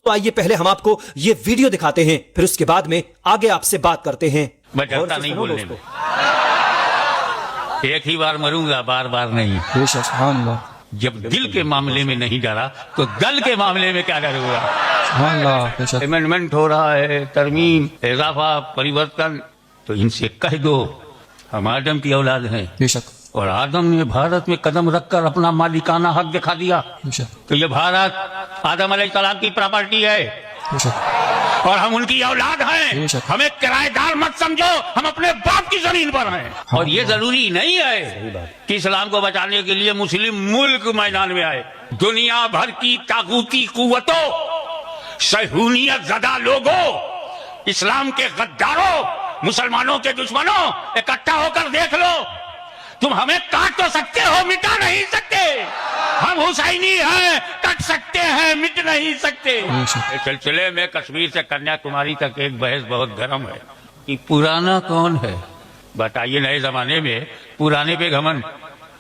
تو آئیے پہلے ہم آپ کو یہ ویڈیو دکھاتے ہیں، پھر اس کے بعد میں آگے آپ سے بات کرتے ہیں۔ میں ڈرتا نہیں بولنے میں، ایک ہی بار مروں گا، بار بار نہیں۔ سبحان اللہ، جب دل کے معاملے میں نہیں ڈرا تو دل کے معاملے میں کیا ڈروں گا؟ سبحان اللہ، امینڈمنٹ ہو رہا ہے، ترمیم، اضافہ، پریورتن، تو ان سے کہہ دو ہم آدم کی اولاد ہیں، بے شک اور آدم نے بھارت میں قدم رکھ کر اپنا مالکانہ حق دکھا دیا بے شک کہ یہ بھارت آدم علیہ السلام کی پراپرٹی ہے بے شک اور ہم ان کی اولاد ہیں، بے شک۔ ہمیں کرایہ دار مت سمجھو، ہم اپنے باپ کی زمین پر ہیں۔ اور یہ ضروری نہیں ہے کہ اسلام کو بچانے کے لیے مسلم ملک میدان میں آئے، دنیا بھر کی طاغوتی قوتوں، صہیونیت زدہ لوگوں، اسلام کے غداروں، مسلمانوں کے دشمنوں، اکٹھا ہو کر دیکھ لو، تم ہمیں کاٹ تو سکتے ہو، مٹا نہیں سکتے۔ ہم حسینی ہیں، کٹ سکتے ہیں، مٹ نہیں سکتے۔ اس سلسلے میں کشمیر سے کنیا کماری تک ایک بحث بہت گرم ہے کہ پرانا کون ہے۔ بتائیے نئے زمانے میں پرانے پہ گھمنڈ،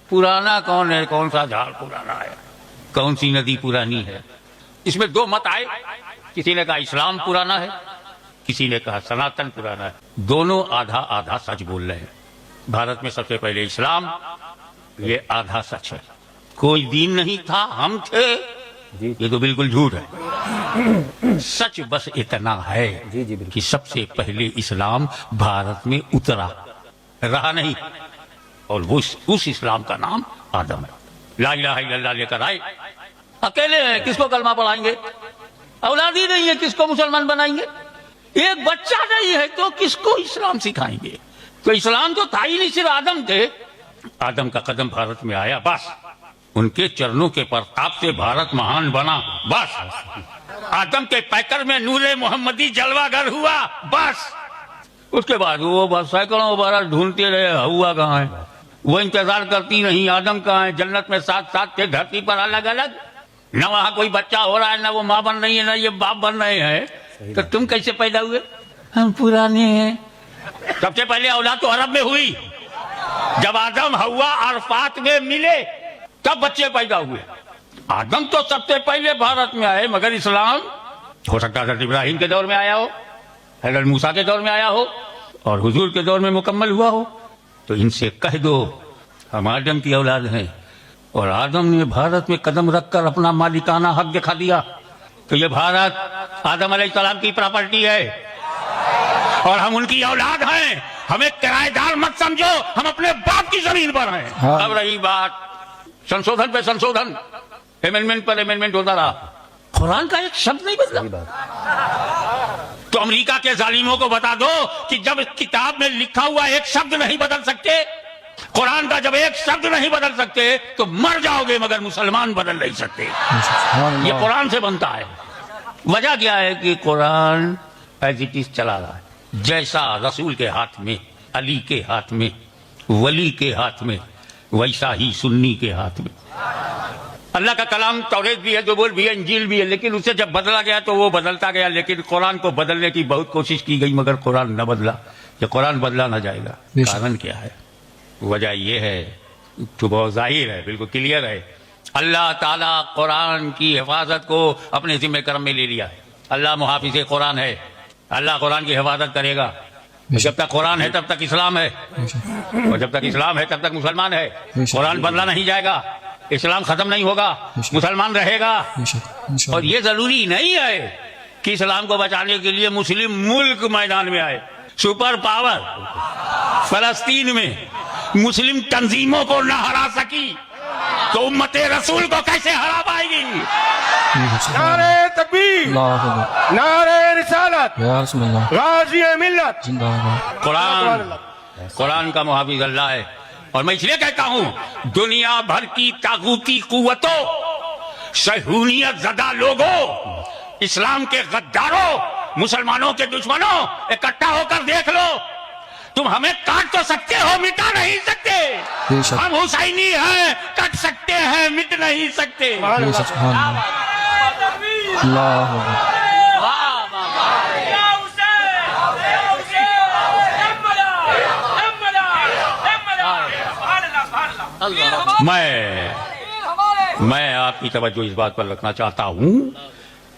پرانا کون ہے؟ کون سا جھاڑ پرانا ہے؟ کون سی ندی پرانی ہے؟ اس میں دو مت آئے، کسی نے کہا اسلام پرانا ہے، کسی نے کہا سناتن پرانا ہے۔ دونوں آدھا آدھا سچ بول رہے ہیں۔ بھارت میں سب سے پہلے اسلام، یہ آدھا سچ ہے، کوئی دین نہیں تھا، ہم تھے، یہ تو بالکل جھوٹ ہے۔ سچ بس اتنا ہے کہ سب سے پہلے اسلام بھارت میں اترا، رہا نہیں، اور اس اسلام کا نام آدم ہے۔ لا الہ الا اللہ لے کر آئے، اکیلے ہیں، کس کو کلمہ پڑھائیں گے؟ اولاد ہی نہیں ہے، کس کو مسلمان بنائیں گے؟ ایک بچہ نہیں ہے تو کس کو اسلام سکھائیں گے؟ تو اسلام تو تھا ہی نہیں، صرف آدم تھے۔ آدم کا قدم بھارت میں آیا، بس ان کے چرنوں کے پرتاپ سے بھارت مہان بنا، بس آدم کے پیکر میں نور محمدی جلوہ گر ہوا، بس اس کے بعد وہ بس سینکڑوں بارہ ڈھونڈتے رہے، ہوا کہاں ہے؟ وہ انتظار کرتی نہیں، آدم کہاں ہے؟ جنت میں ساتھ ساتھ تھے، دھرتی پر الگ الگ، نہ وہاں کوئی بچہ ہو رہا ہے، نہ وہ ماں بن رہی ہے، نہ یہ باپ بن رہے ہیں، تو تم کیسے پیدا ہوئے؟ ہم پرانے ہیں۔ سب سے پہلے اولاد تو عرب میں ہوئی، جب آدم ہوا عرفات میں ملے تب بچے پیدا ہوئے۔ آدم تو سب سے پہلے بھارت میں آئے، مگر اسلام ہو سکتا ہے حضرت ابراہیم کے دور میں آیا ہو، حضرت موسیٰ کے دور میں آیا ہو، اور حضور کے دور میں مکمل ہوا ہو۔ تو ان سے کہہ دو ہم آدم کی اولاد ہیں، اور آدم نے بھارت میں قدم رکھ کر اپنا مالکانہ حق دکھا دیا کہ یہ بھارت آدم علیہ السلام کی پراپرٹی ہے اور ہم ان کی اولاد ہیں، ہمیں کرایہ دار مت سمجھو، ہم اپنے باپ کی زمین پر ہیں۔ اب رہی بات سنشودھن پہ سنشودھن، امینڈمنٹ پر امینڈمنٹ ہوتا رہا، قرآن کا ایک شبد نہیں بدلا۔ تو امریکہ کے ظالموں کو بتا دو کہ جب کتاب میں لکھا ہوا ایک شبد نہیں بدل سکتے، قرآن کا جب ایک شبد نہیں بدل سکتے تو مر جاؤ گے، مگر مسلمان بدل نہیں سکتے۔ یہ قرآن سے بنتا ہے۔ وجہ کیا ہے کہ قرآن ایز اٹ از چلا رہا ہے، جیسا رسول کے ہاتھ میں، علی کے ہاتھ میں، ولی کے ہاتھ میں، ویسا ہی سنی کے ہاتھ میں۔ اللہ کا کلام توریت بھی ہے، زبور بھی ہے، انجیل بھی ہے، لیکن اسے جب بدلا گیا تو وہ بدلتا گیا، لیکن قرآن کو بدلنے کی بہت کوشش کی گئی مگر قرآن نہ بدلا۔ یہ قرآن بدلا نہ جائے گا۔ کارن کیا ہے؟ وجہ یہ ہے تو بہت ظاہر ہے، بالکل کلیئر ہے، اللہ تعالیٰ قرآن کی حفاظت کو اپنے ذمہ کرم میں لے لیا ہے۔ اللہ محافظ قرآن ہے، اللہ قرآن کی حفاظت کرے گا۔ جب تک قرآن ہے تب تک اسلام ہے، اور جب تک اسلام ہے تب تک مسلمان ہے۔ قرآن بدلا نہیں جائے گا، اسلام ختم نہیں ہوگا، مسلمان رہے گا۔ اور یہ ضروری نہیں ہے کہ اسلام کو بچانے کے لیے مسلم ملک میدان میں آئے۔ سپر پاور فلسطین میں مسلم تنظیموں کو نہ ہرا سکی تو امت رسول کو کیسے ہرا پائے گی؟ نعرہ تکبیر، نعرہ رسالت، یا رسول اللہ، غازی ملت، زندہ باد۔ قرآن کا محافظ اللہ ہے۔ اور میں اس لیے کہتا ہوں دنیا بھر کی طاغوتی قوتوں، صہیونیت زدہ لوگوں، اسلام کے غداروں، مسلمانوں کے دشمنوں، اکٹھا ہو کر دیکھ لو، تم ہمیں کاٹ تو سکتے ہو، مٹا نہیں سکتے۔ ہم حسینی ہیں، کٹ سکتے ہیں، مٹ نہیں سکتے۔ سبحان اللہ، اللہ اکبر۔ میں آپ کی توجہ اس بات پر رکھنا چاہتا ہوں